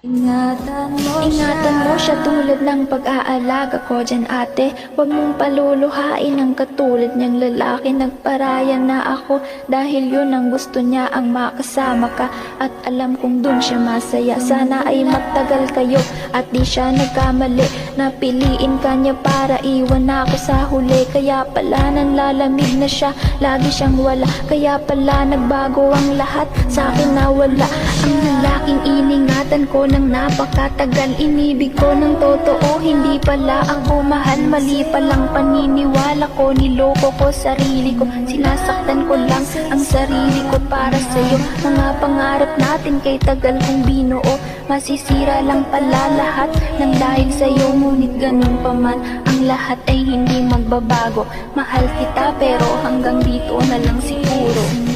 Ingatan mo siya tulad ng pag-aalaga ko dyan ate. Huwag mong paluluhain ang katulad niyang lalaki. Nagparaya na ako dahil yun ang gusto niya, ang makasama ka. At alam kong dun siya masaya. Sana ay magtagal kayo at di siya nagkamali. Napiliin ka niya para iwan ako sa huli. Kaya pala nanlalamig na siya, lagi siyang wala. Kaya pala nagbago ang lahat, sa akin nawala. Ang lalaking iningatan ko ng napakatagal, inibig ko ng totoo, hindi pala ako mahal. Mali palang paniniwala ko, niloko ko sarili ko. Sinasaktan ko lang ang sarili ko para sa'yo. Mga pangarap natin kay tagal kong binuo, masisira lang pala lahat ng dahil sa'yo. Ngunit ganun pa man, ang lahat ay hindi magbabago. Mahal kita pero hanggang dito na lang siguro.